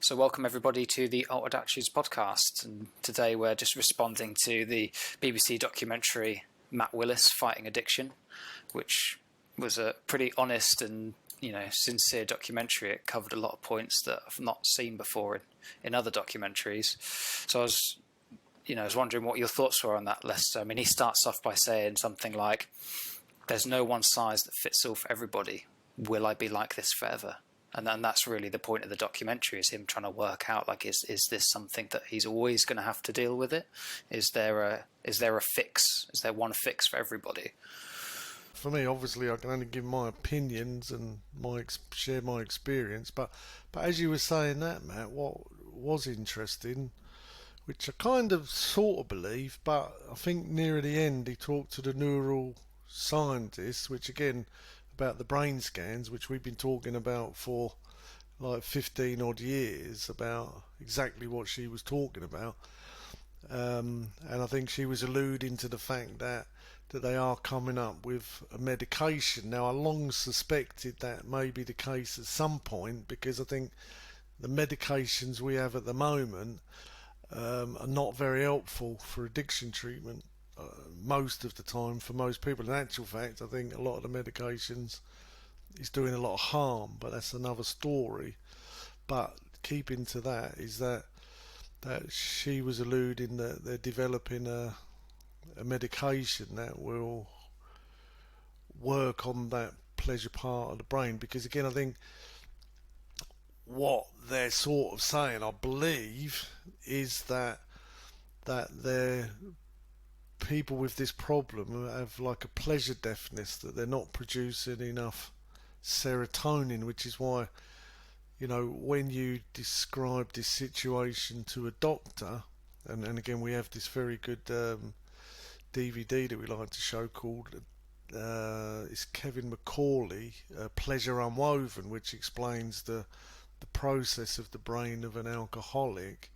So welcome everybody to the Altered Attitudes podcast, and today we're just responding to the BBC documentary Matt Willis, Fighting Addiction, which was a pretty honest and sincere documentary. It covered a lot of points that I've not seen before in other documentaries. So I was wondering what your thoughts were on that, Lester. I mean, he starts off by saying something like, "There's no one size that fits all for everybody. Will I be like this forever?" And then that's really the point of the documentary, is him trying to work out, like, is this something that he's always going to have to deal with it? Is there a fix? Is there one fix for everybody? For me, obviously, I can only give my opinions and share my experience. But as you were saying that, Matt, what was interesting, which I kind of sort of believe, but I think near the end he talked to the neural scientists, which again, about the brain scans, which we've been talking about for like 15 odd years, about exactly what she was talking about. And I think she was alluding to the fact that they are coming up with a medication. Now, I long suspected that may be the case at some point, because I think the medications we have at the moment are not very helpful for addiction treatment. Most of the time for most people. In actual fact, I think a lot of the medications is doing a lot of harm, but that's another story. But keeping to that is that she was alluding that they're developing a medication that will work on that pleasure part of the brain, because again, I think what they're sort of saying, I believe, is that they're people with this problem have like a pleasure deafness, that they're not producing enough serotonin, which is why, when you describe this situation to a doctor, and again we have this very good DVD that we like to show called it's Kevin McCauley, Pleasure Unwoven, which explains the process of the brain of an alcoholic.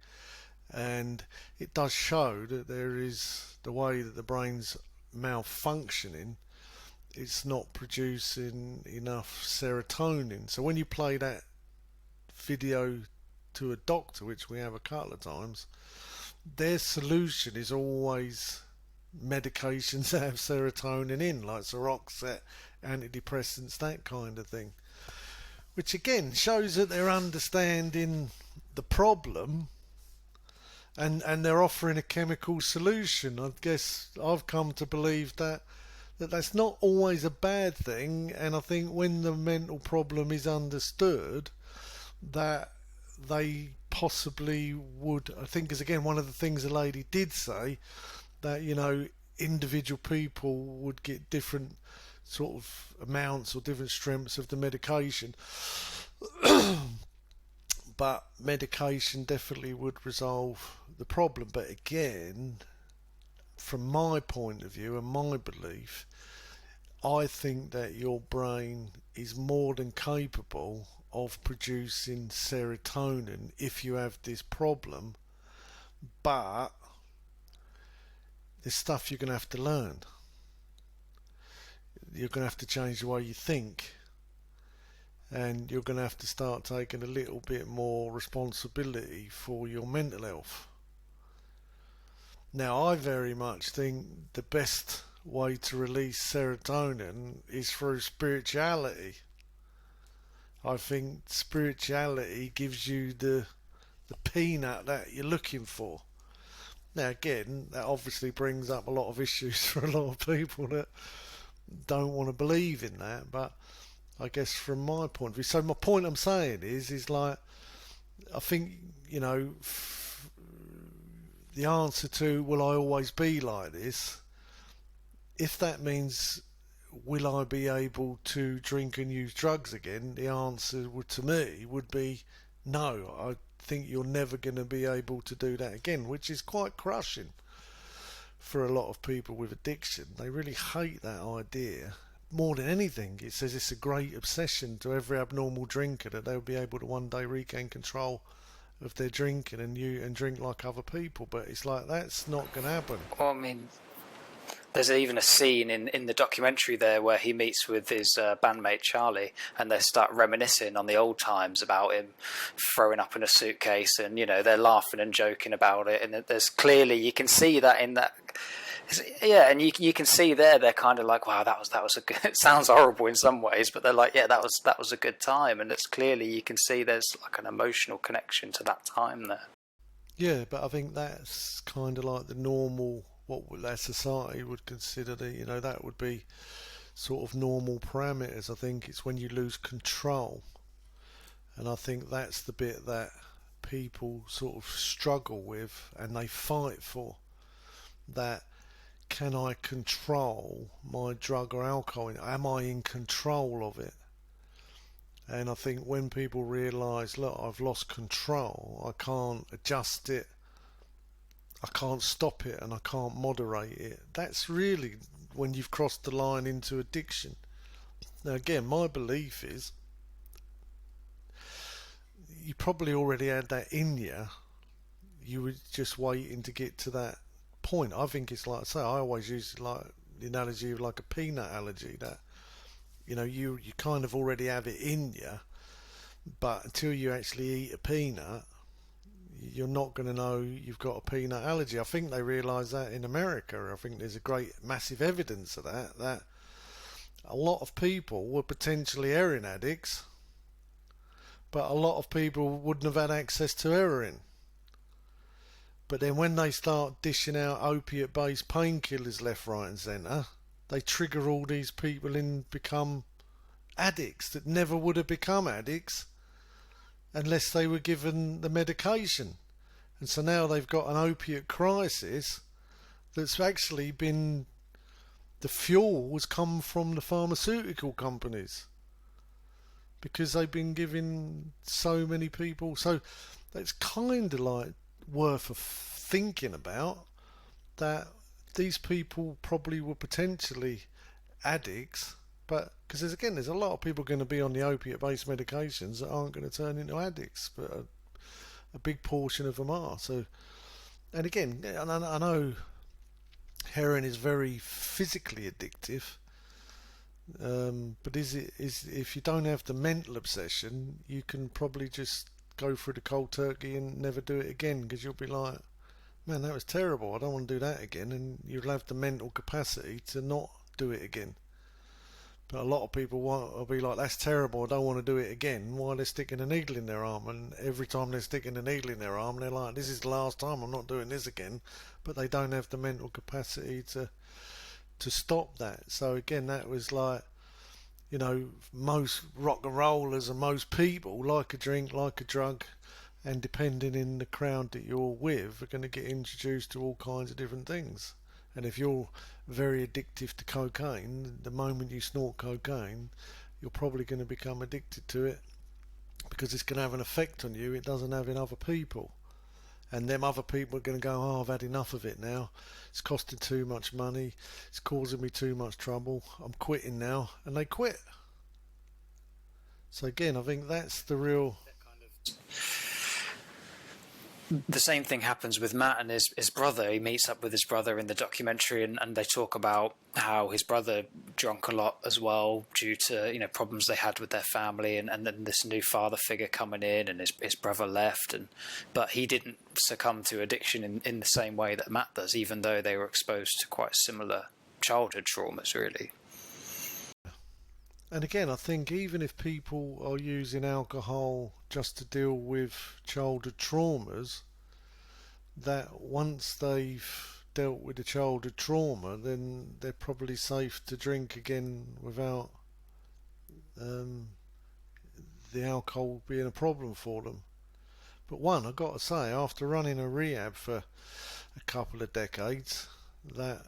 And it does show that there is the way that the brain's malfunctioning, it's not producing enough serotonin. So when you play that video to a doctor, which we have a couple of times, their solution is always medications that have serotonin in, like Seroxat, antidepressants, that kind of thing. Which again shows that they're understanding the problem, and they're offering a chemical solution. I guess I've come to believe that that's not always a bad thing, and I think when the mental problem is understood, that they possibly would, I think, is again one of the things the lady did say, that individual people would get different sort of amounts or different strengths of the medication. But medication definitely would resolve the problem. But again, from my point of view and my belief, I think that your brain is more than capable of producing serotonin if you have this problem. But there's stuff you're going to have to learn. You're going to have to change the way you think. And you're going to have to start taking a little bit more responsibility for your mental health. Now, I very much think the best way to release serotonin is through spirituality. I think spirituality gives you the peanut that you're looking for. Now, again, that obviously brings up a lot of issues for a lot of people that don't want to believe in that, but I guess from my point of view, so my point I'm saying is like, I think, the answer to will I always be like this, if that means will I be able to drink and use drugs again, the answer to me would be no. I think you're never going to be able to do that again, which is quite crushing for a lot of people with addiction. They really hate that idea. More than anything, it says it's a great obsession to every abnormal drinker that they'll be able to one day regain control of their drinking and drink like other people. But it's like, that's not going to happen. Well, I mean, There's even a scene in the documentary there where he meets with his bandmate Charlie, and they start reminiscing on the old times about him throwing up in a suitcase, and they're laughing and joking about it. And there's clearly, you can see that in that. Yeah, and you can see there they're kind of like, wow, that was a good. It sounds horrible in some ways, but they're like, yeah, that was a good time, and it's clearly you can see there's like an emotional connection to that time there. Yeah, but I think that's kind of like the normal, what our society would consider that would be sort of normal parameters. I think it's when you lose control, and I think that's the bit that people sort of struggle with and they fight for. That, can I control my drug or alcohol? Am I in control of it? And I think when people realise, look, I've lost control, I can't adjust it, I can't stop it, and I can't moderate it, that's really when you've crossed the line into addiction. Now again, my belief is you probably already had that in you were just waiting to get to that point. I think it's like, say, I always use like the analogy of like a peanut allergy, that you kind of already have it in you, but until you actually eat a peanut, you're not going to know you've got a peanut allergy. I think they realise that in America. I think there's a great massive evidence of that a lot of people were potentially heroin addicts, but a lot of people wouldn't have had access to heroin. But then when they start dishing out opiate based painkillers left, right and centre, they trigger all these people in become addicts that never would have become addicts unless they were given the medication. And so now they've got an opiate crisis that's actually been, the fuel has come from the pharmaceutical companies, because they've been giving so many people. So that's kind of like worth of thinking about, that these people probably were potentially addicts, but because there's a lot of people going to be on the opiate based medications that aren't going to turn into addicts, but a big portion of them are. So, and again, I know heroin is very physically addictive, but is if you don't have the mental obsession, you can probably just go through the cold turkey and never do it again, because you'll be like, man, that was terrible, I don't want to do that again, and you'll have the mental capacity to not do it again. But a lot of people will be like, that's terrible, I don't want to do it again, while they're sticking a needle in their arm, and every time they're sticking a needle in their arm, they're like, this is the last time, I'm not doing this again. But they don't have the mental capacity to stop that. So again, that was like, most rock and rollers and most people like a drink, like a drug, and depending in the crowd that you're with, are going to get introduced to all kinds of different things. And if you're very addictive to cocaine, the moment you snort cocaine, you're probably going to become addicted to it, because it's going to have an effect on you it doesn't have in other people. And them other people are going to go, oh, I've had enough of it now, it's costing too much money, it's causing me too much trouble, I'm quitting now, and they quit. So again, I think that's the real... The same thing happens with Matt and his brother. He meets up with his brother in the documentary, and they talk about how his brother drank a lot as well due to problems they had with their family, and then this new father figure coming in, and his brother left, but he didn't succumb to addiction in the same way that Matt does, even though they were exposed to quite similar childhood traumas, really. And again, I think even if people are using alcohol just to deal with childhood traumas, that once they've dealt with the childhood trauma, then they're probably safe to drink again without the alcohol being a problem for them. But I've got to say, after running a rehab for a couple of decades, that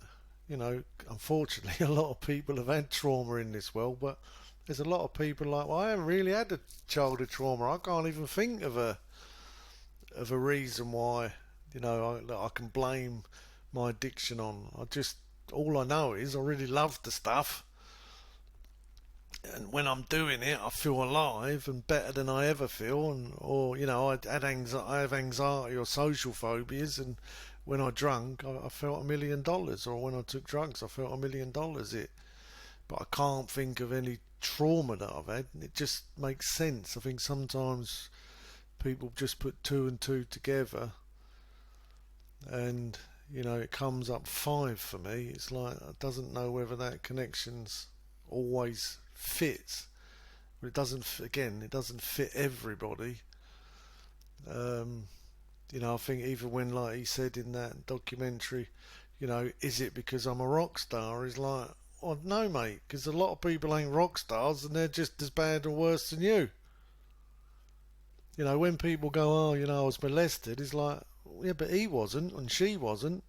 unfortunately, a lot of people have had trauma in this world, but there's a lot of people like, well, I haven't really had a childhood trauma. I can't even think of a reason why, I can blame my addiction on. All I know is I really love the stuff, and when I'm doing it, I feel alive and better than I ever feel. I have anxiety or social phobias, and when I drank, I felt $1 million, or when I took drugs, I felt $1 million. But I can't think of any trauma that I've had. It just makes sense. I think sometimes people just put two and two together, and it comes up 5 for me. It's like I doesn't know whether that connection's always fits, but it doesn't. Again, it doesn't fit everybody. I think even when, like he said in that documentary, is it because I'm a rock star? He's like, oh no, mate, because a lot of people ain't rock stars and they're just as bad or worse than you. When people go, oh, I was molested, it's like, yeah, but he wasn't and she wasn't.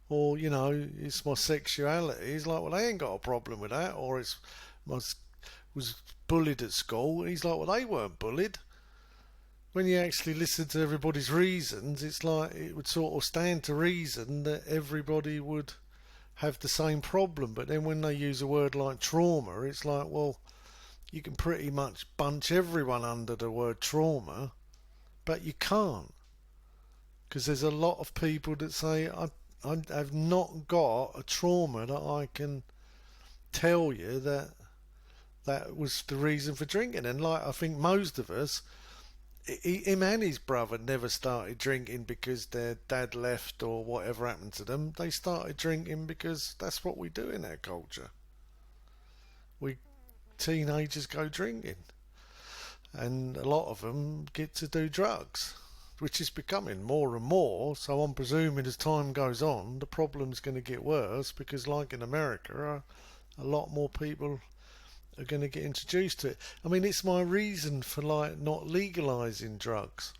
Or, it's my sexuality. He's like, well, I ain't got a problem with that. Or it's was bullied at school. He's like, well, they weren't bullied. When you actually listen to everybody's reasons, it's like it would sort of stand to reason that everybody would have the same problem. But then when they use a word like trauma, it's like, well, you can pretty much bunch everyone under the word trauma, but you can't. Because there's a lot of people that say, I have not got a trauma that I can tell you that was the reason for drinking. And like I think most of us, him and his brother never started drinking because their dad left or whatever happened to them. They started drinking because that's what we do in our culture. We teenagers go drinking, and a lot of them get to do drugs, which is becoming more and more. So I'm presuming as time goes on, the problem's going to get worse, because like in America, a lot more people are going to get introduced to it. I mean, it's my reason for not legalizing drugs.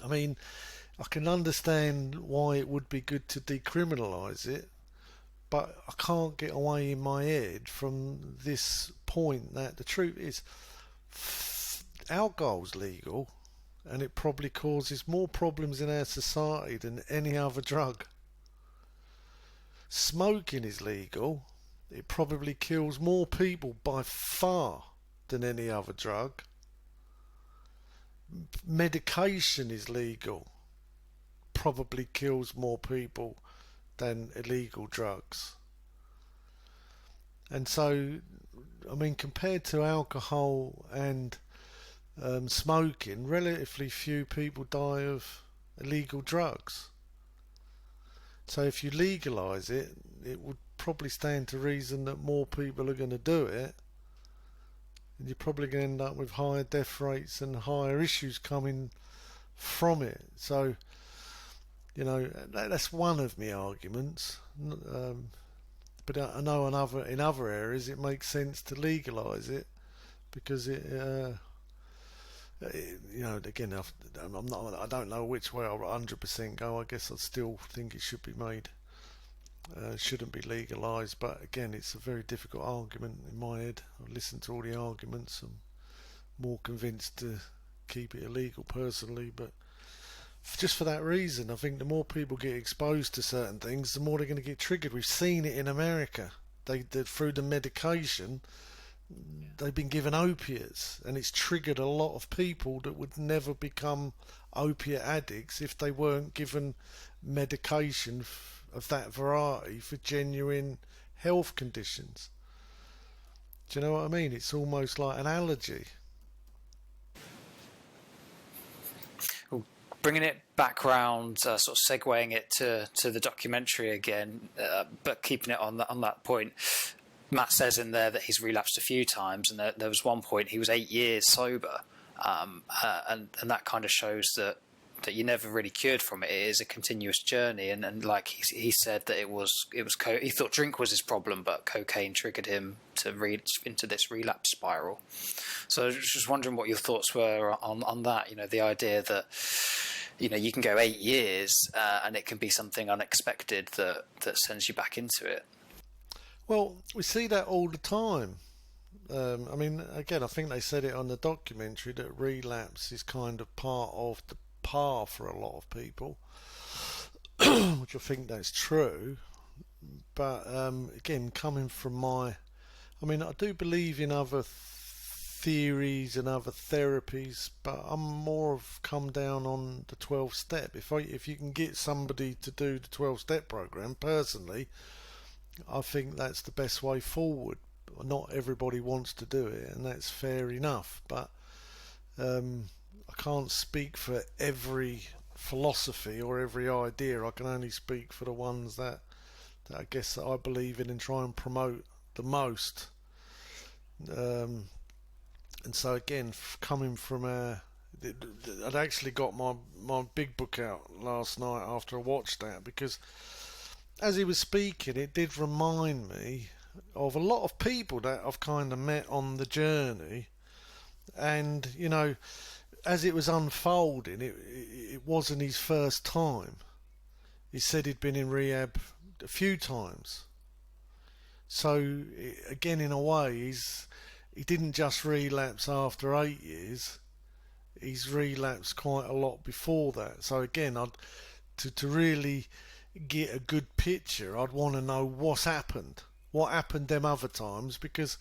I mean, I can understand why it would be good to decriminalize it, but I can't get away in my head from this point that the truth is alcohol's legal, and it probably causes more problems in our society than any other drug. Smoking is legal. It probably kills more people by far than any other drug. Medication is legal. Probably kills more people than illegal drugs. And so, I mean, compared to alcohol and smoking, relatively few people die of illegal drugs. So if you legalise it, it would probably stand to reason that more people are going to do it, and you're probably going to end up with higher death rates and higher issues coming from it. So, that's one of my arguments. But I know in other areas it makes sense to legalise it, because again, I don't know which way I'll 100% go. I guess I still think it should be made. Shouldn't be legalised, but again, it's a very difficult argument in my head. I've listened to all the arguments. I'm more convinced to keep it illegal personally, but just for that reason, I think the more people get exposed to certain things, the more they're going to get triggered. We've seen it in America. They through the medication, they've been given opiates, and it's triggered a lot of people that would never become opiate addicts if they weren't given medication of that variety for genuine health conditions. Do you know what I mean? It's almost like an allergy. Bringing it back round, sort of segueing it to the documentary again, but keeping it on that point. Matt says in there that he's relapsed a few times, and there was one point he was 8 years sober, and that kind of shows that you're never really cured from it. It is a continuous journey, and like he said that he thought drink was his problem, but cocaine triggered him to reach into this relapse spiral. So I was just wondering what your thoughts were on that. The idea that you can go 8 years and it can be something unexpected that sends you back into it. Well, we see that all the time. I mean, again, I think they said it on the documentary that relapse is kind of part of the path for a lot of people, which I think that's true. But again, coming from I do believe in other theories and other therapies, but I'm more of come down on the 12-step. If you can get somebody to do the 12-step program, personally, I think that's the best way forward. Not everybody wants to do it, and that's fair enough, but I can't speak for every philosophy or every idea. I can only speak for the ones that I guess that I believe in and try and promote the most. And so again, coming from I'd actually got my big book out last night after I watched that, because as he was speaking, it did remind me of a lot of people that I've kind of met on the journey. And, you know, as it was unfolding, it wasn't his first time. He said he'd been in rehab a few times. So, again, in a way, he didn't just relapse after 8 years. He's relapsed quite a lot before that. So, again, to really get a good picture, I'd want to know what's happened. What happened them other times, because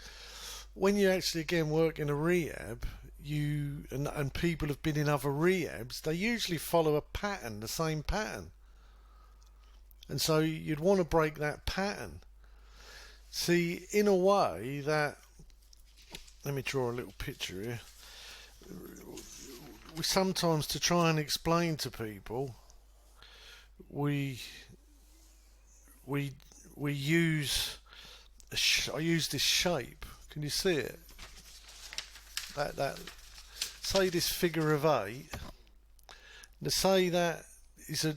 when you actually again work in a rehab, and people have been in other rehabs, they usually follow a pattern, the same pattern. And so you'd want to break that pattern. See, in a way that, let me draw a little picture here. We sometimes, to try and explain to people, we use I use this shape. Can you see it? That say this figure of 8. To say that is an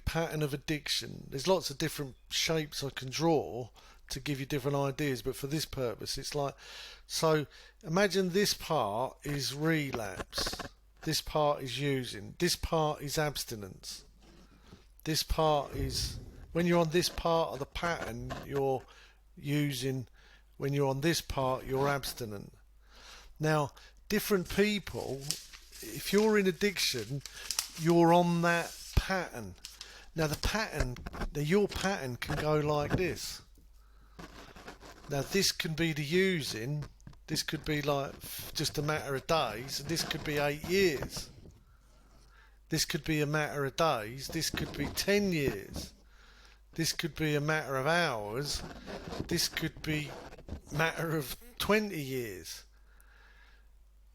pattern of addiction. There's lots of different shapes I can draw to give you different ideas, but for this purpose, it's like, so imagine this part is relapse, this part is using, this part is abstinence, this part is, when you're on this part of the pattern, you're using, when you're on this part, you're abstinent. Now, different people, if you're in addiction, you're on that pattern. Now, your pattern can go like this. Now, this can be the using, this could be like just a matter of days, and this could be 8 years. This could be a matter of days, this could be 10 years. This could be a matter of hours. This could be a matter of 20 years.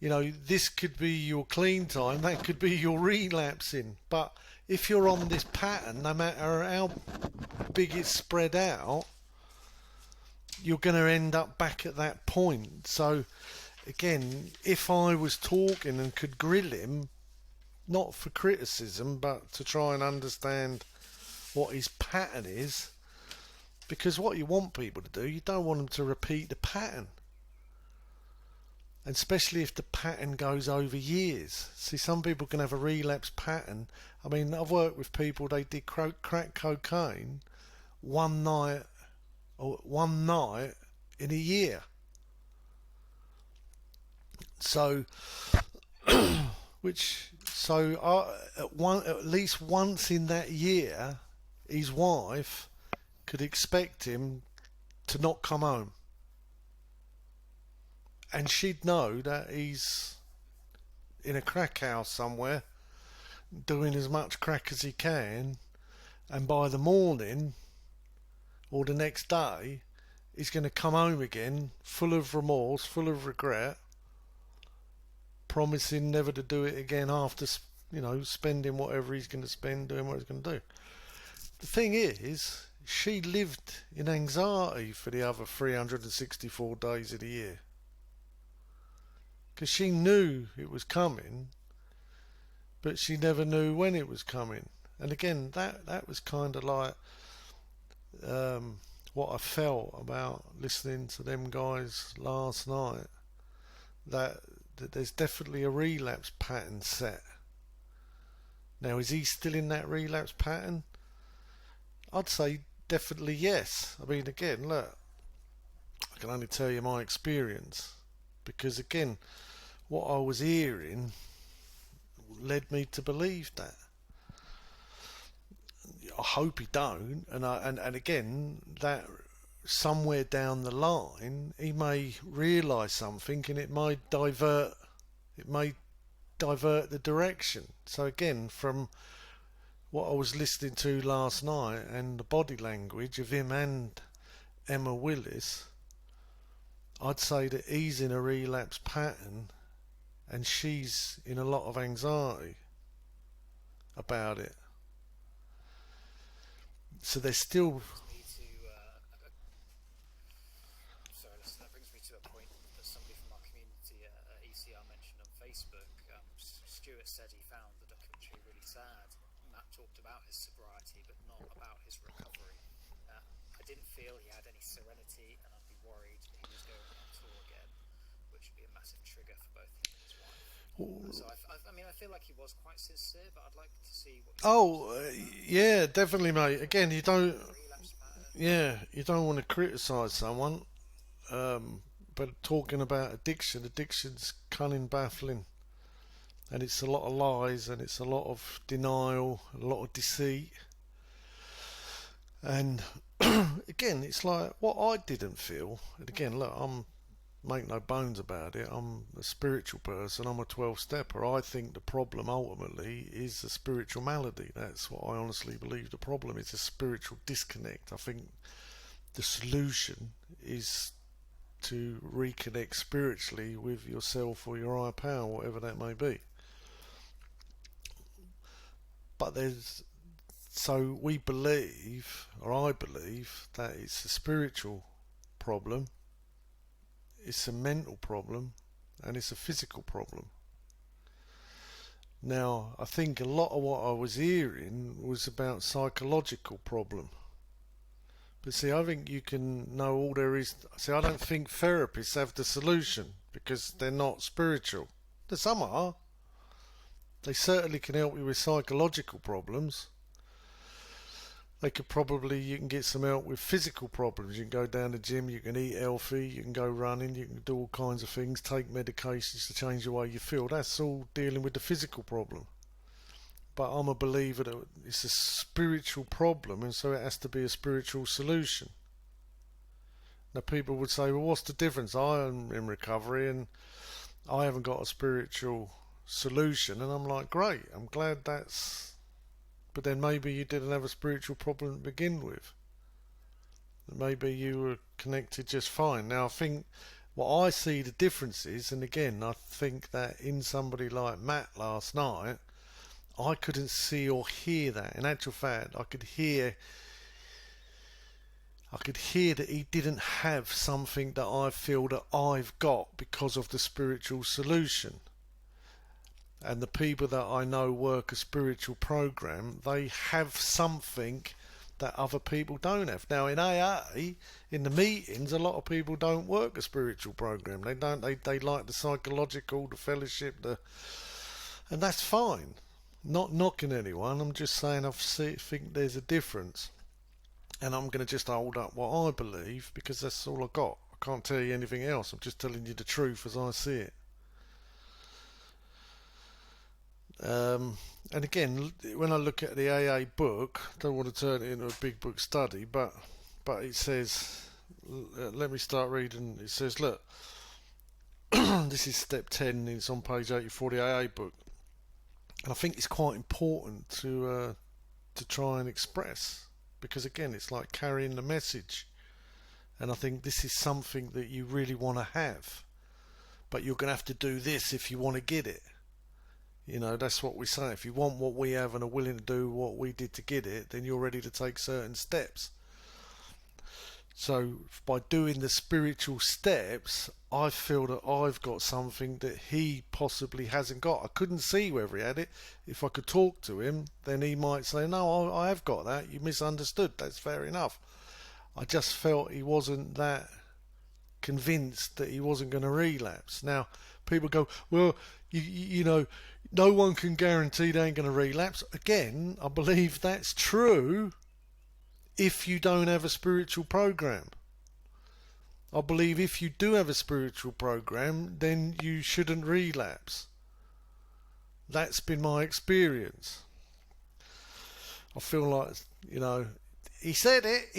You know, this could be your clean time. That could be your relapsing. But if you're on this pattern, no matter how big it's spread out, you're going to end up back at that point. So, again, if I was talking and could grill him, not for criticism, but to try and understand what his pattern is, because what you want people to do, you don't want them to repeat the pattern, and especially if the pattern goes over years. See, some people can have a relapse pattern. I mean, I've worked with people, they did crack cocaine one night in a year. So at least once in that year, his wife could expect him to not come home, and she'd know that he's in a crack house somewhere doing as much crack as he can, and by the morning or the next day he's going to come home again full of remorse, full of regret, promising never to do it again after, you know, spending whatever he's going to spend doing what he's going to do. The thing is, she lived in anxiety for the other 364 days of the year, because she knew it was coming, but she never knew when it was coming. And again, that was kind of like what I felt about listening to them guys last night, that there's definitely a relapse pattern set. Now, is he still in that relapse pattern? I'd say definitely yes. I mean, again, look, I can only tell you my experience, because again, what I was hearing led me to believe that. I hope he don't, and again, that somewhere down the line he may realise something, and it may divert the direction. So again, from what I was listening to last night and the body language of him and Emma Willis, I'd say that he's in a relapse pattern and she's in a lot of anxiety about it. So there's still... Sorry, listen, that brings me to a point that somebody from our community at ECR mentioned on Facebook. Stuart said he found the documentary really sad. Matt talked about his sobriety, but not about his recovery. I didn't feel he had any serenity, and I'd be worried he was going on tour again, which would be a massive trigger for both him and his wife. So I feel like he was quite sincere, but I'd like to see what. Yeah, definitely, mate. Again, you don't want to criticise someone, but talking about addiction's cunning, baffling, and it's a lot of lies, and it's a lot of denial, a lot of deceit, and again, it's like what I didn't feel. And again, look, make no bones about it, I'm a spiritual person, I'm a 12-stepper. I think the problem ultimately is a spiritual malady. That's what I honestly believe the problem is, a spiritual disconnect. I think the solution is to reconnect spiritually with yourself or your higher power, whatever that may be. But we believe, or I believe, that it's a spiritual problem, it's a mental problem, and it's a physical problem. Now, I think a lot of what I was hearing was about psychological problem. But see, I think you can know all there is. See, I don't think therapists have the solution, because they're not spiritual. Some are. They certainly can help you with psychological problems. You can get some help with physical problems. You can go down the gym, you can eat healthy, you can go running, you can do all kinds of things, take medications to change the way you feel. That's all dealing with the physical problem. But I'm a believer that it's a spiritual problem, and so it has to be a spiritual solution. Now people would say, well, what's the difference? I am in recovery and I haven't got a spiritual solution. And I'm like, great, I'm glad that's... But then maybe you didn't have a spiritual problem to begin with. Maybe you were connected just fine. Now, I think what I see the difference is, and again, I think that in somebody like Matt last night, I couldn't see or hear that. In actual fact, I could hear that he didn't have something that I feel that I've got because of the spiritual solution. And the people that I know work a spiritual program, they have something that other people don't have. Now in AA, in the meetings, a lot of people don't work a spiritual program. They don't. They like the psychological, the fellowship, and that's fine. Not knocking anyone. I'm just saying think there's a difference, and I'm going to just hold up what I believe, because that's all I got. I can't tell you anything else. I'm just telling you the truth as I see it. And again, when I look at the AA book, I don't want to turn it into a big book study, but it says, let me start reading. It says, look, this is step 10, it's on page 84 of the AA book, and I think it's quite important to try and express, because again, it's like carrying the message, and I think this is something that you really want to have, but you're going to have to do this if you want to get it. You know, that's what we say. If you want what we have and are willing to do what we did to get it, then you're ready to take certain steps. So by doing the spiritual steps, I feel that I've got something that he possibly hasn't got. I couldn't see whether he had it. If I could talk to him, then he might say, no, I have got that. You misunderstood. That's fair enough. I just felt he wasn't that convinced that he wasn't going to relapse. Now, people go, well, you know, no one can guarantee they ain't going to relapse. Again, I believe that's true if you don't have a spiritual program. I believe if you do have a spiritual program, then you shouldn't relapse. That's been my experience. I feel like, you know, he said it.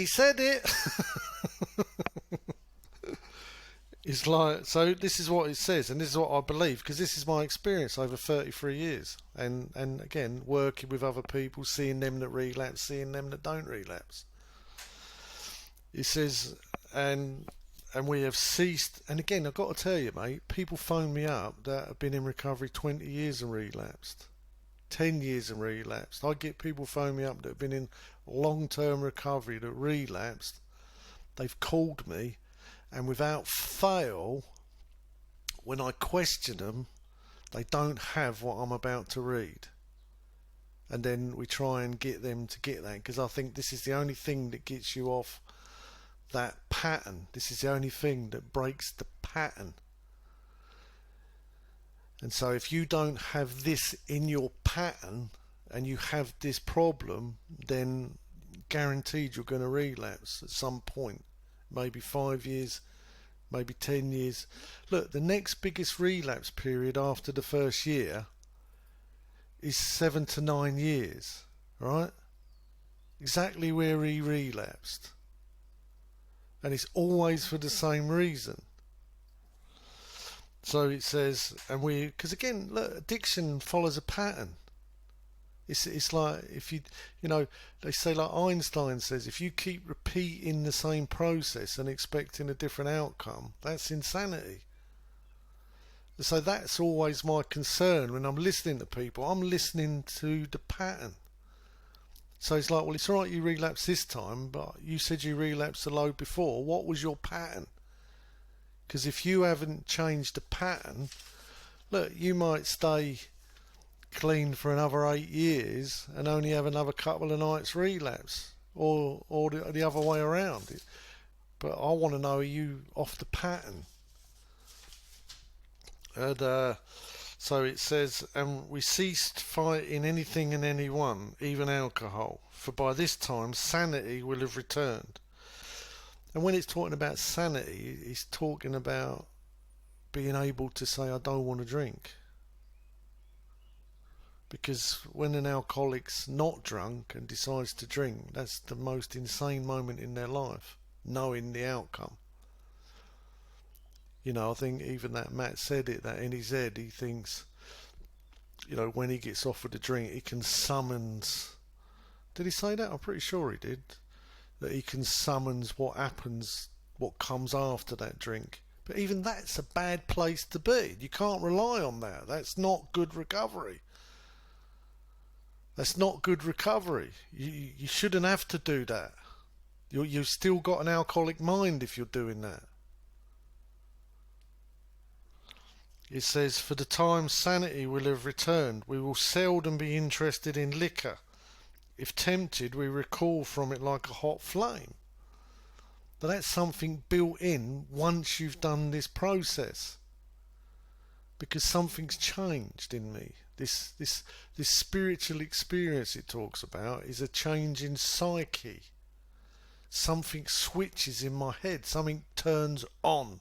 It's like, so this is what it says, and this is what I believe, because this is my experience over 33 years. And again, working with other people, seeing them that relapse, seeing them that don't relapse. It says, and we have ceased, and again, I've got to tell you, mate, people phone me up that have been in recovery 20 years and relapsed, 10 years and relapsed. I get people phone me up that have been in long-term recovery that relapsed. They've called me, and without fail, when I question them, they don't have what I'm about to read. And then we try and get them to get that, because I think this is the only thing that gets you off that pattern. This is the only thing that breaks the pattern. And so if you don't have this in your pattern and you have this problem, then guaranteed you're going to relapse at some point. Maybe 5 years, maybe 10 years. Look, the next biggest relapse period after the first year is 7 to 9 years, right? Exactly where he relapsed. And it's always for the same reason. So it says, and because again, look, addiction follows a pattern. It's like, if you know, they say, like Einstein says, if you keep repeating the same process and expecting a different outcome, that's insanity. So that's always my concern when I'm listening to people. I'm listening to the pattern. So it's like, well, it's all right you relapsed this time, but you said you relapsed a load before. What was your pattern? Because if you haven't changed the pattern, look, you might stay clean for another 8 years and only have another couple of nights relapse, or the other way around. But I want to know, are you off the pattern? And so it says, and we ceased fighting anything and anyone, even alcohol, for by this time sanity will have returned. And when it's talking about sanity, it's talking about being able to say, I don't want to drink. Because when an alcoholic's not drunk and decides to drink, that's the most insane moment in their life, knowing the outcome. You know, I think even that Matt said it, that in his head he thinks, you know, when he gets offered a drink, he can summons. Did he say that? I'm pretty sure he did. That he can summons what happens, what comes after that drink. But even that's a bad place to be. You can't rely on that. That's not good recovery. That's not good recovery. You shouldn't have to do that. You've still got an alcoholic mind if you're doing that. It says, for the time sanity will have returned, we will seldom be interested in liquor. If tempted, we recoil from it like a hot flame. But that's something built in once you've done this process. Because something's changed in me. This spiritual experience it talks about is a change in psyche. Something switches in my head. Something turns on.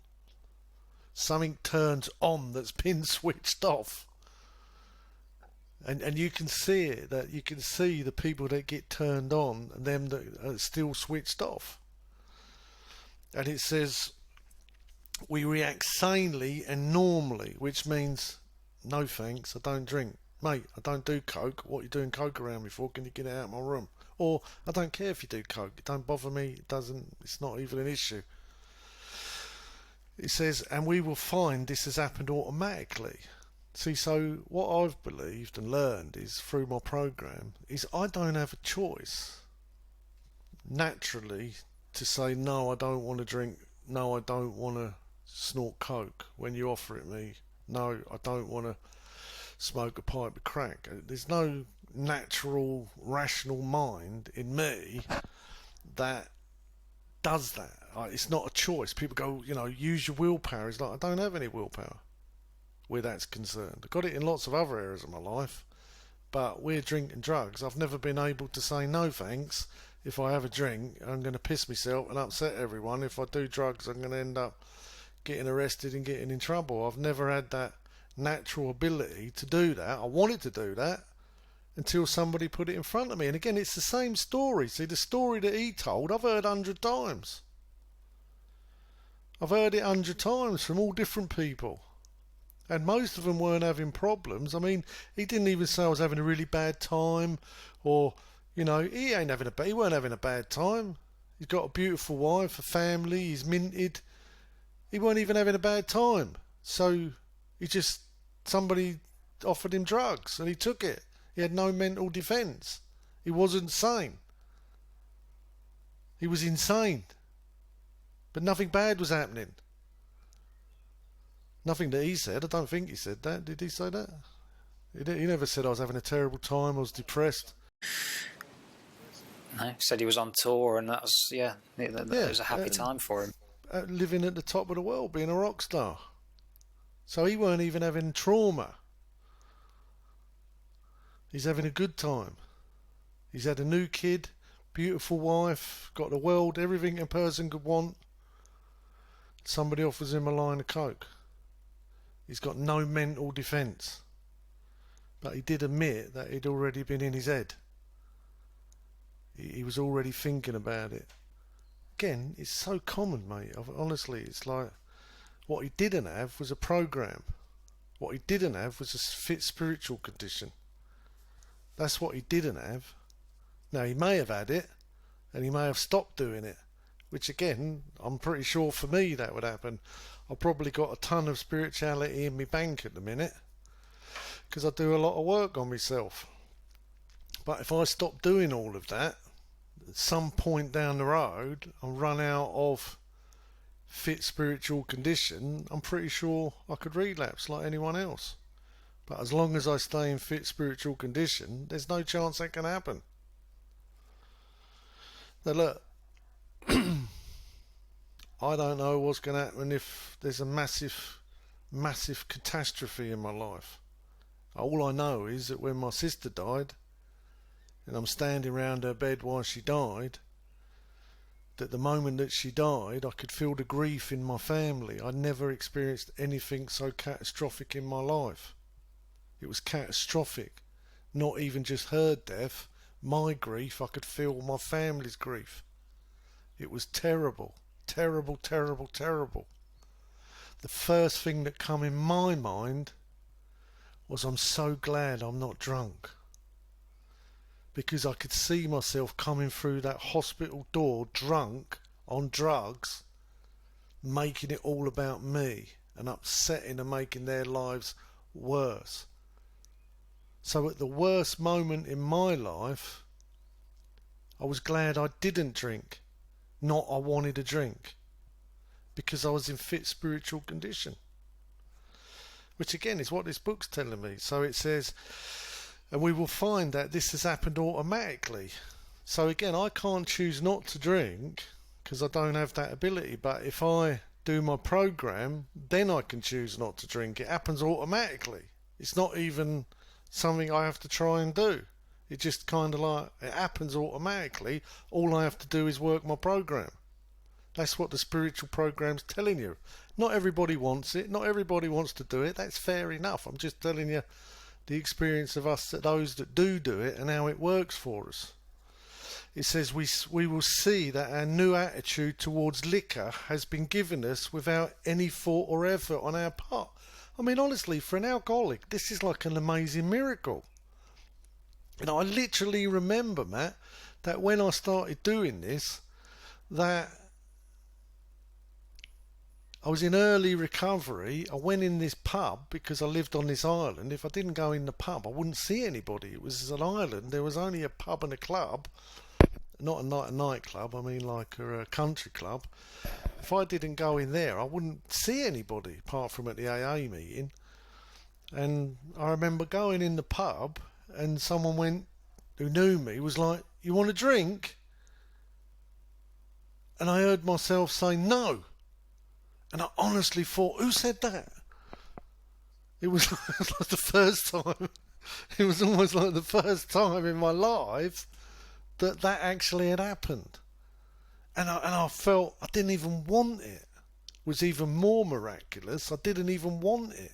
Something turns on that's been switched off. And you can see it, that you can see the people that get turned on and them that are still switched off. And it says, we react sanely and normally, which means, no thanks, I don't drink. Mate, I don't do coke. What are you doing coke around me for? Can you get it out of my room? Or, I don't care if you do coke. It don't bother me. It's not even an issue. It says, and we will find this has happened automatically. See, so what I've believed and learned is through my program is I don't have a choice naturally to say, no, I don't want to drink. No, I don't want to snort coke when you offer it me. No, I don't want to smoke a pipe of crack. There's no natural, rational mind in me that does that. It's not a choice. People go, you know, use your willpower. It's like, I don't have any willpower where that's concerned. I've got it in lots of other areas of my life, but we're drinking drugs. I've never been able to say no thanks. If I have a drink, I'm going to piss myself and upset everyone. If I do drugs, I'm going to end up getting arrested and getting in trouble. I've never had that natural ability to do that. I wanted to do that until somebody put it in front of me. And again, it's the same story. See, the story that he told, I've heard 100 times. I've heard it 100 times from all different people. And most of them weren't having problems. I mean, he didn't even say I was having a really bad time, or, he weren't having a bad time. He's got a beautiful wife, a family, he's minted. He weren't even having a bad time. So somebody offered him drugs and he took it. He had no mental defence. He wasn't sane. He was insane. But nothing bad was happening. Nothing that he said. I don't think he said that. Did he say that? He never said I was having a terrible time, I was depressed. No, he said he was on tour and that was, it was a happy time for him. Living at the top of the world, being a rock star. So he weren't even having trauma. He's having a good time. He's had a new kid, beautiful wife, got the world, everything a person could want. Somebody offers him a line of coke. He's got no mental defence. But he did admit that he'd already been in his head. He was already thinking about it. Again, it's so common, mate. Honestly, it's like what he didn't have was a program. What he didn't have was a fit spiritual condition. That's what he didn't have. Now, he may have had it, and he may have stopped doing it, which again, I'm pretty sure for me that would happen. I've probably got a ton of spirituality in my bank at the minute, because I do a lot of work on myself. But if I stop doing all of that, at some point down the road, I'll run out of fit spiritual condition, I'm pretty sure I could relapse like anyone else. But as long as I stay in fit spiritual condition, there's no chance that can happen. Now look, I don't know what's going to happen if there's a massive catastrophe in my life. All I know is that when my sister died, and I'm standing round her bed while she died, that the moment that she died, I could feel the grief in my family. I'd never experienced anything so catastrophic in my life. It was catastrophic. Not even just her death, my grief, I could feel my family's grief. It was terrible. Terrible, terrible, terrible. The first thing that come in my mind was, I'm so glad I'm not drunk. Because I could see myself coming through that hospital door drunk, on drugs, making it all about me and upsetting and making their lives worse. So at the worst moment in my life, I was glad I didn't drink, not I wanted a drink, because I was in fit spiritual condition. Which again is what this book's telling me. So it says, and we will find that this has happened automatically. So again, I can't choose not to drink because I don't have that ability. But if I do my program, then I can choose not to drink. It happens automatically. It's not even something I have to try and do. It just kind of like, it happens automatically. All I have to do is work my program. That's what the spiritual program's telling you. Not everybody wants it. Not everybody wants to do it. That's fair enough. I'm just telling you the experience of us, those that do it, and how it works for us. It says we will see that our new attitude towards liquor has been given us without any thought or effort on our part. I mean, honestly, for an alcoholic, this is like an amazing miracle. I literally remember, Matt, that when I started doing this, that I was in early recovery. I went in this pub because I lived on this island. If I didn't go in the pub, I wouldn't see anybody. It was an island. There was only a pub and a club. Not a nightclub, I mean like a country club. If I didn't go in there, I wouldn't see anybody apart from at the AA meeting. And I remember going in the pub and someone who knew me was like, "You want a drink?" And I heard myself say no. And I honestly thought, who said that? It was like the first time. It was almost like the first time in my life that actually had happened. And I felt I didn't even want it. It was even more miraculous. I didn't even want it.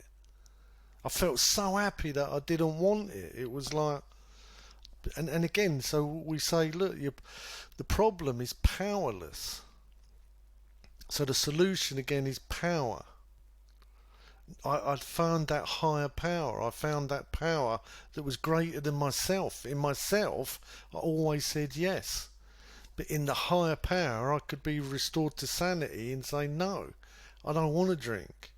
I felt so happy that I didn't want it. It was like, and again, so we say, look, the problem is powerless. So the solution again is power. I found that higher power. I found that power that was greater than myself. In myself, I always said yes. But in the higher power, I could be restored to sanity and say, no, I don't want to drink.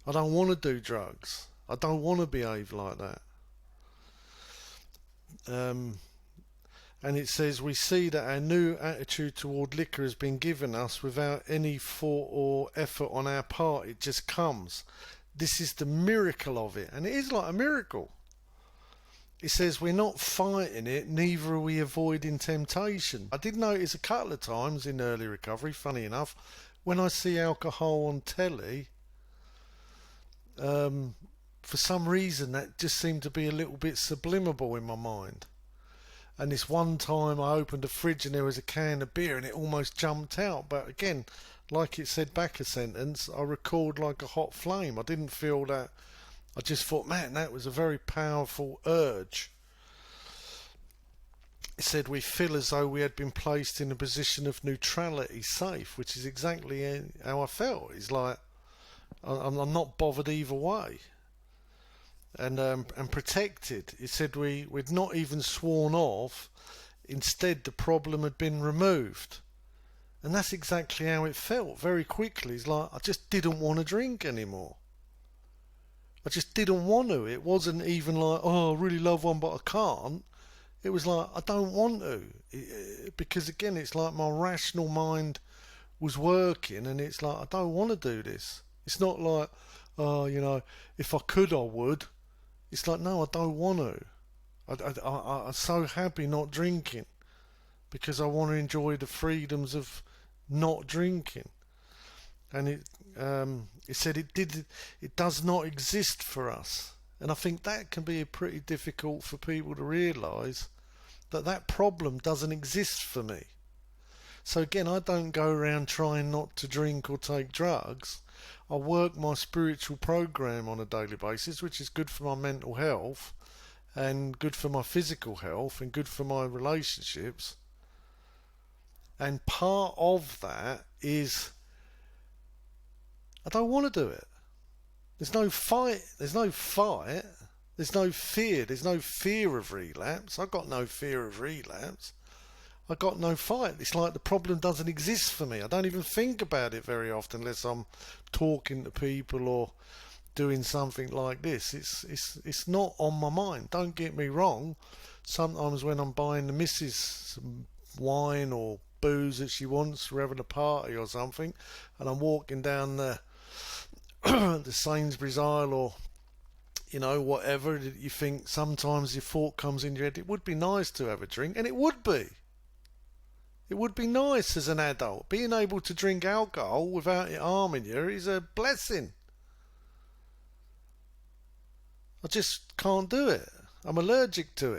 I don't want to do drugs. I don't want to behave like that. And it says, we see that our new attitude toward liquor has been given us without any thought or effort on our part. It just comes. This is the miracle of it. And it is like a miracle. It says we're not fighting it, neither are we avoiding temptation. I did notice a couple of times in early recovery, funny enough, when I see alcohol on telly, for some reason that just seemed to be a little bit subliminal in my mind. And this one time I opened the fridge and there was a can of beer and it almost jumped out. But again, like it said back a sentence, I recalled like a hot flame. I didn't feel that. I just thought, man, that was a very powerful urge. It said we feel as though we had been placed in a position of neutrality, safe, which is exactly how I felt. It's like I'm not bothered either way. And protected. It said we'd not even sworn off. Instead, the problem had been removed. And that's exactly how it felt very quickly. It's like I just didn't want to drink anymore. I just didn't want to. It wasn't even like, oh, I really love one, but I can't. It was like, I don't want to. Because again, it's like my rational mind was working and it's like, I don't want to do this. It's not like, oh, if I could, I would. It's like, no, I don't want to. I'm so happy not drinking because I want to enjoy the freedoms of not drinking. And it said it does not exist for us. And I think that can be pretty difficult for people to realise that problem doesn't exist for me. So again, I don't go around trying not to drink or take drugs. I work my spiritual program on a daily basis, which is good for my mental health and good for my physical health and good for my relationships. And part of that is I don't want to do it. There's no fight. There's no fight. There's no fear. There's no fear of relapse. I've got no fear of relapse. I've got no fight. It's like the problem doesn't exist for me. I don't even think about it very often unless I'm talking to people or doing something like this. It's not on my mind. Don't get me wrong. Sometimes when I'm buying the missus some wine or booze that she wants, we're having a party or something, and I'm walking down the Sainsbury's aisle or whatever, you think sometimes your thought comes in your head, it would be nice to have a drink, and it would be. It would be nice as an adult. Being able to drink alcohol without it harming you is a blessing. I just can't do it. I'm allergic to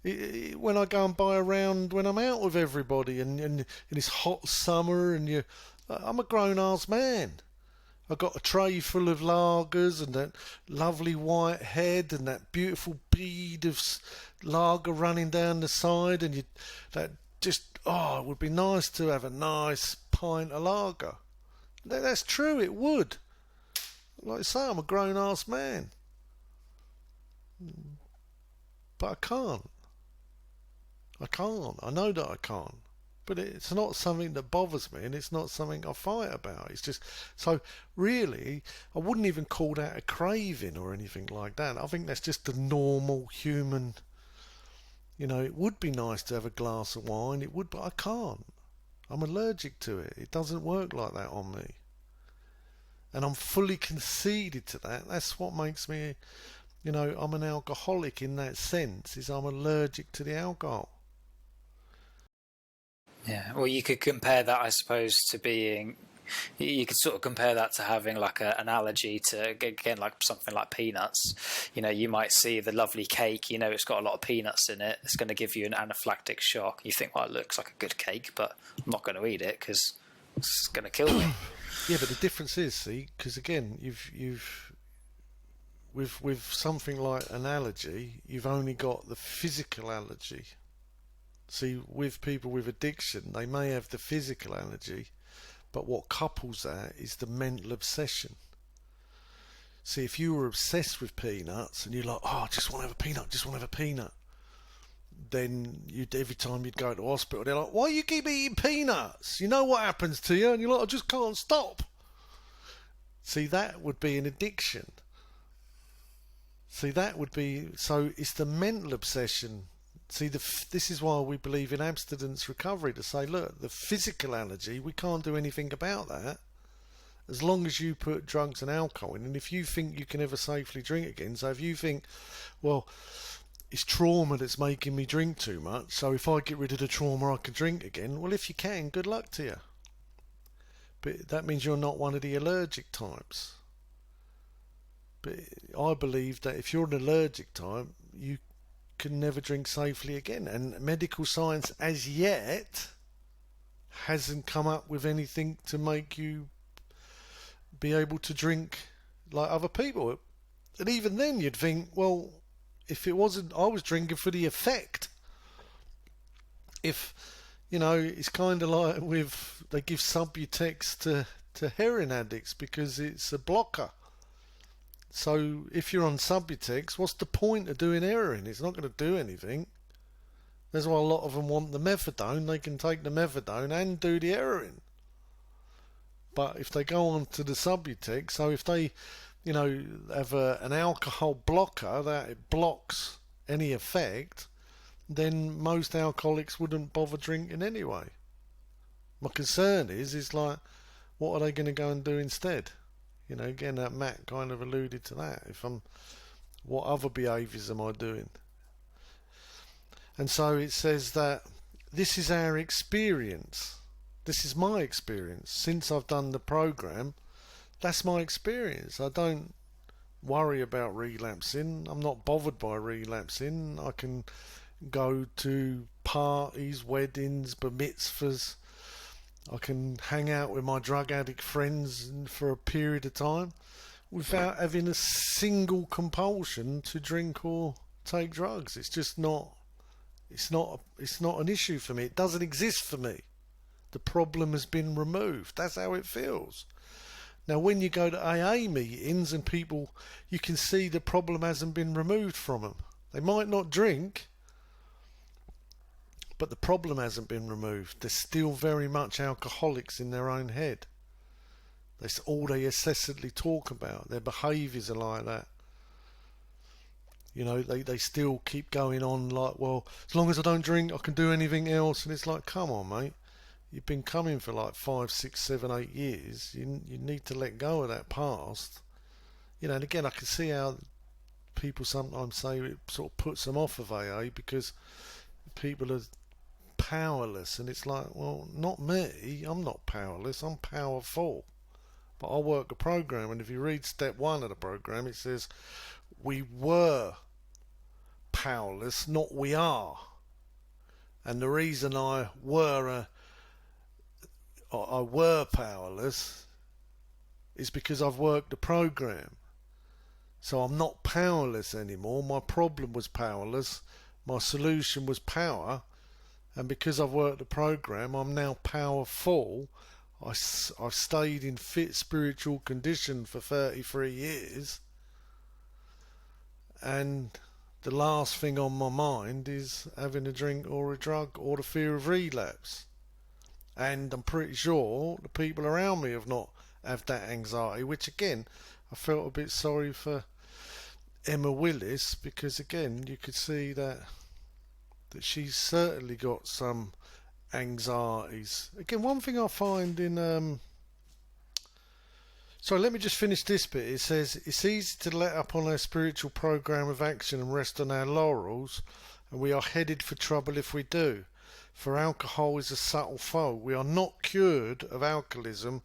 it. When I go and buy a round, when I'm out with everybody and it's hot summer and I'm a grown-ass man. I've got a tray full of lagers and that lovely white head and that beautiful bead of lager running down the side and it would be nice to have a nice pint of lager. That's true, it would. Like I say, I'm a grown-ass man. But I can't. I know that I can't. But it's not something that bothers me and it's not something I fight about. It's just, so really, I wouldn't even call that a craving or anything like that. I think that's just a normal human, it would be nice to have a glass of wine, it would, but I can't. I'm allergic to it. It doesn't work like that on me. And I'm fully conceded to that. That's what makes me, I'm an alcoholic in that sense, is I'm allergic to the alcohol. Yeah, well, you could compare that, I suppose, to being. You could sort of compare that to having like an allergy to, again, like something like peanuts. You might see the lovely cake. It's got a lot of peanuts in it. It's going to give you an anaphylactic shock. You think, well, it looks like a good cake, but I'm not going to eat it because it's going to kill me. Yeah, but the difference is, see, because again, you've with something like an allergy, you've only got the physical allergy. See, with people with addiction, they may have the physical allergy, but what couples that is the mental obsession. See, if you were obsessed with peanuts and you're like, oh, I just want to have a peanut, just want to have a peanut, then every time you'd go to hospital, they're like, why you keep eating peanuts? You know what happens to you? And you're like, I just can't stop. See, that would be an addiction. See, that would be, so it's the mental obsession. See, this is why we believe in abstinence recovery, to say, look, the physical allergy, we can't do anything about that. As long as you put drugs and alcohol in, and if you think you can ever safely drink again, so if you think, well, it's trauma that's making me drink too much, so if I get rid of the trauma I can drink again, well, if you can, good luck to you. But that means you're not one of the allergic types. But I believe that if you're an allergic type, you can never drink safely again, and medical science as yet hasn't come up with anything to make you be able to drink like other people. And even then you'd think, well, if it wasn't, I was drinking for the effect. If, you know, it's kind of like with, they give Subutex to heroin addicts because it's a blocker. So if you're on Subutex, what's the point of doing heroin? It's not going to do anything. That's why a lot of them want the methadone. They can take the methadone and do the heroin. But if they go on to the Subutex, so if they, you know, have an alcohol blocker that it blocks any effect, then most alcoholics wouldn't bother drinking anyway. My concern is like, what are they going to go and do instead? You know, again, that Matt kind of alluded to that. What other behaviours am I doing? And so it says that this is our experience. This is my experience. Since I've done the program, that's my experience. I don't worry about relapsing. I'm not bothered by relapsing. I can go to parties, weddings, bar mitzvahs. I can hang out with my drug addict friends for a period of time without having a single compulsion to drink or take drugs. It's just not. It's not an issue for me. It doesn't exist for me. The problem has been removed. That's how it feels. Now, when you go to AA meetings and people, you can see the problem hasn't been removed from them. They might not drink, but the problem hasn't been removed. They're still very much alcoholics in their own head. That's all they incessantly talk about. Their behaviours are like that. You know, they still keep going on like, well, as long as I don't drink, I can do anything else. And it's like, come on, mate. You've been coming for like 5, 6, 7, 8 years. You need to let go of that past. You know, and again, I can see how people sometimes say it sort of puts them off of AA because people are powerless, and it's like, well, not me. I'm not powerless. I'm powerful. But I work a program, and if you read step 1 of the program, it says we were powerless, not we are. And the reason I were powerless is because I've worked the program. So I'm not powerless anymore. My problem was powerless. My solution was power. And because I've worked the program, I'm now powerful. I've stayed in fit spiritual condition for 33 years. And the last thing on my mind is having a drink or a drug or the fear of relapse. And I'm pretty sure the people around me have not had that anxiety, which again, I felt a bit sorry for Emma Willis, because again, you could see that she's certainly got some anxieties. Again, one thing I find in so let me just finish this bit. It says, it's easy to let up on our spiritual program of action and rest on our laurels, and we are headed for trouble if we do. For alcohol is a subtle foe. We are not cured of alcoholism.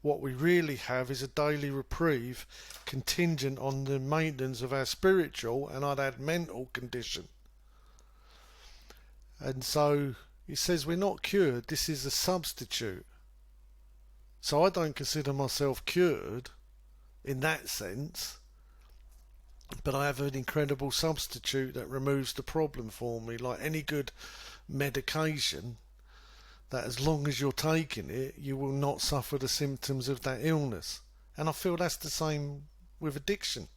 What we really have is a daily reprieve contingent on the maintenance of our spiritual, and I'd add mental, condition. And so it says we're not cured. This is a substitute. So I don't consider myself cured in that sense. but I have an incredible substitute that removes the problem for me. Like any good medication, that as long as you're taking it, you will not suffer the symptoms of that illness. And I feel that's the same with addiction.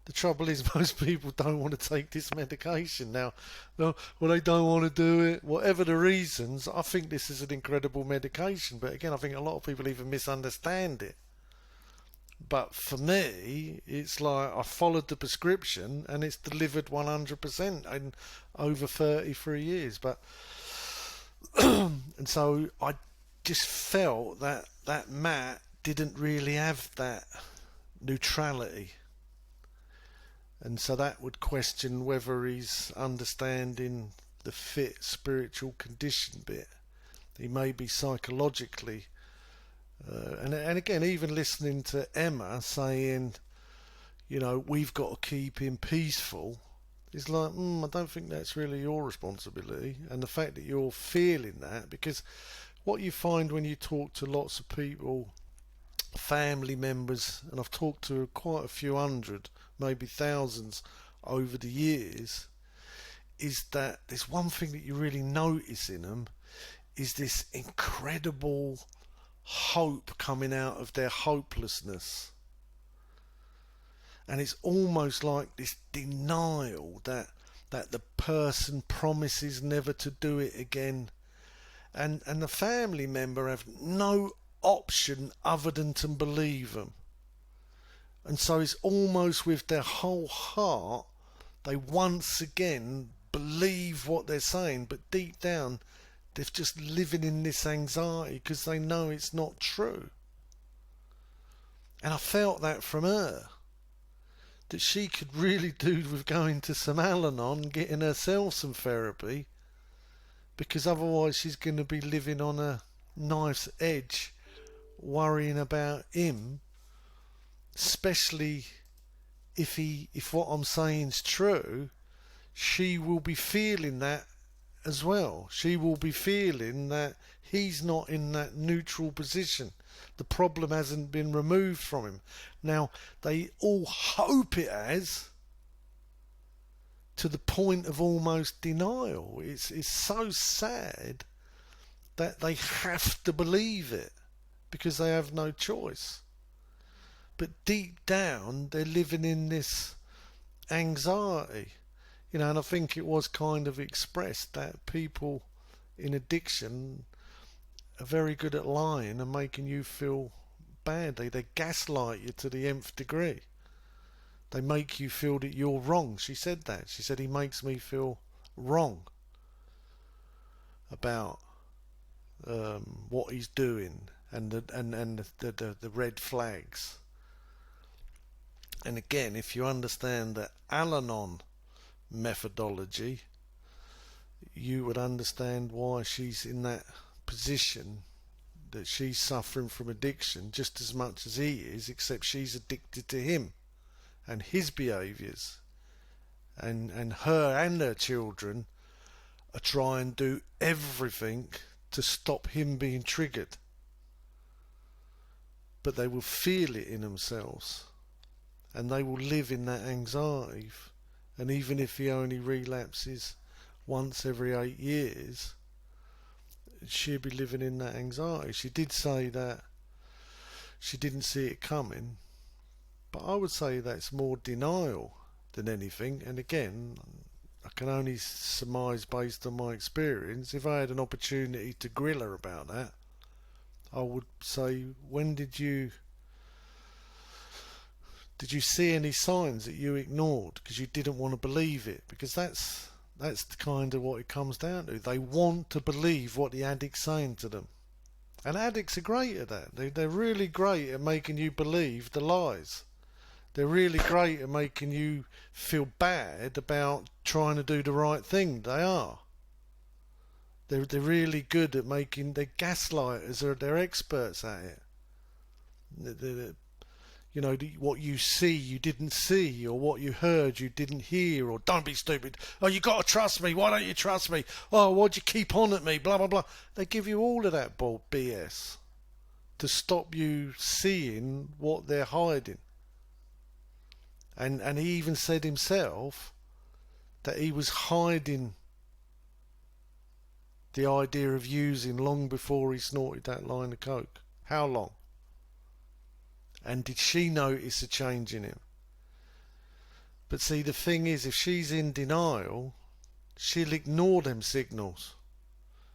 The trouble is most people don't want to take this medication. Now, well, they don't want to do it. Whatever the reasons, I think this is an incredible medication. But again, I think a lot of people even misunderstand it. But for me, it's like I followed the prescription and it's delivered 100% in over 33 years. But and so I just felt that Matt didn't really have that neutrality. And so that would question whether he's understanding the fit spiritual condition bit. He may be psychologically. And again, even listening to Emma saying, you know, we've got to keep him peaceful, it's like, I don't think that's really your responsibility. And the fact that you're feeling that, because what you find when you talk to lots of people, family members, and I've talked to quite a few hundred, maybe thousands over the years, is that there's one thing that you really notice in them is this incredible hope coming out of their hopelessness. And it's almost like this denial that the person promises never to do it again, and the family member have no option other than to believe them. And so it's almost with their whole heart they once again believe what they're saying, but deep down they're just living in this anxiety because they know it's not true. And I felt that from her, that she could really do with going to some Al-Anon, getting herself some therapy, because otherwise she's going to be living on a knife's edge, worrying about him, especially if what I'm saying is true. She will be feeling that as well. She will be feeling that he's not in that neutral position. The problem hasn't been removed from him. Now, they all hope it has, to the point of almost denial. It's so sad that they have to believe it because they have no choice. But deep down, they're living in this anxiety. You know, and I think it was kind of expressed that people in addiction are very good at lying and making you feel badly. They gaslight you to the nth degree. They make you feel that you're wrong. She said that. She said, he makes me feel wrong about what he's doing and the red flags. And again, if you understand the Al-Anon methodology, you would understand why she's in that position, that she's suffering from addiction just as much as he is, except she's addicted to him and his behaviours, and her and her children are trying to do everything to stop him being triggered, but they will feel it in themselves and they will live in that anxiety. And even if he only relapses once every 8 years, she'll be living in that anxiety. She did say that she didn't see it coming, but I would say that's more denial than anything. And again, I can only surmise based on my experience. If I had an opportunity to grill her about that, I would say, when did you see any signs that you ignored because you didn't want to believe it? Because that's kind of what it comes down to. They want to believe what the addict's saying to them. And addicts are great at that. They're really great at making you believe the lies. They're really great at making you feel bad about trying to do the right thing. They are. They're really good at making... They're gaslighters. They're experts at it. You know, what you see you didn't see, or what you heard you didn't hear, or don't be stupid, oh, you got to trust me, why don't you trust me, oh, why'd you keep on at me, blah blah blah. They give you all of that BS to stop you seeing what they're hiding. And he even said himself that he was hiding the idea of using long before he snorted that line of coke. How long? And did she notice a change in him? But see, the thing is, if she's in denial, she'll ignore them signals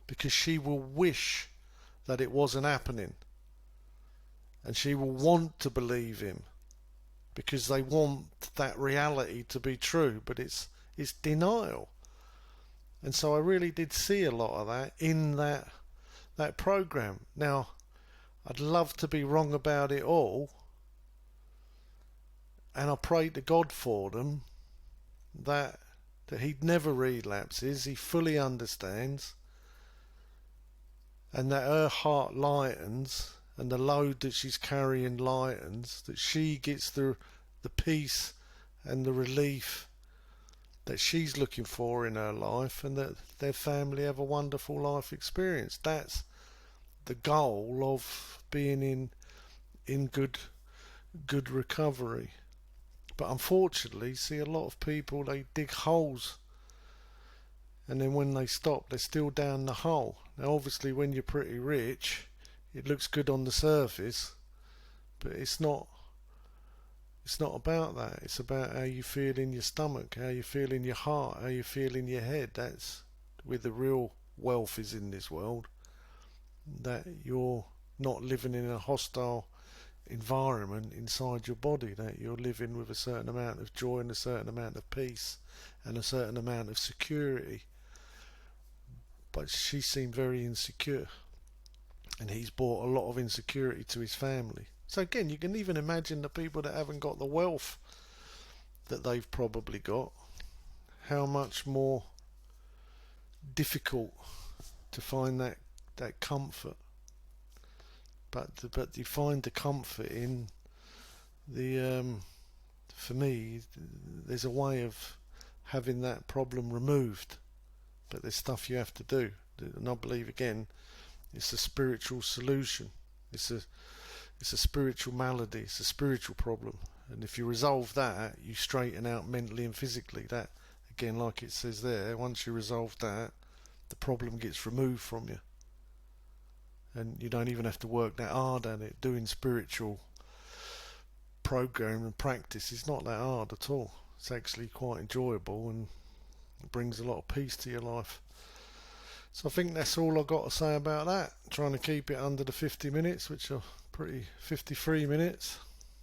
because she will wish that it wasn't happening. And she will want to believe him because they want that reality to be true, but it's denial. And so I really did see a lot of that in that program. Now, I'd love to be wrong about it all, and I pray to God for them that he'd never relapses, he fully understands, and that her heart lightens and the load that she's carrying lightens, that she gets the peace and the relief that she's looking for in her life, and that their family have a wonderful life experience. That's the goal of being in good recovery. But unfortunately, see, a lot of people, they dig holes, and then when they stop, they're still down the hole. Now obviously when you're pretty rich, it looks good on the surface, but it's not about that. It's about how you feel in your stomach, how you feel in your heart, how you feel in your head. That's where the real wealth is in this world. That you're not living in a hostile environment inside your body, that you're living with a certain amount of joy and a certain amount of peace and a certain amount of security. But she seemed very insecure, and he's brought a lot of insecurity to his family. So again, you can even imagine the people that haven't got the wealth that they've probably got, how much more difficult to find that comfort. But you find the comfort in the for me, there's a way of having that problem removed, but there's stuff you have to do. And I believe again, it's a spiritual solution. It's a spiritual malady. It's a spiritual problem. And if you resolve that, you straighten out mentally and physically. That, again, like it says there, once you resolve that, the problem gets removed from you. And you don't even have to work that hard at it. Doing spiritual program and practice is not that hard at all. It's actually quite enjoyable, and it brings a lot of peace to your life. So I think that's all I've got to say about that. Trying to keep it under the 50 minutes, which are pretty 53 minutes.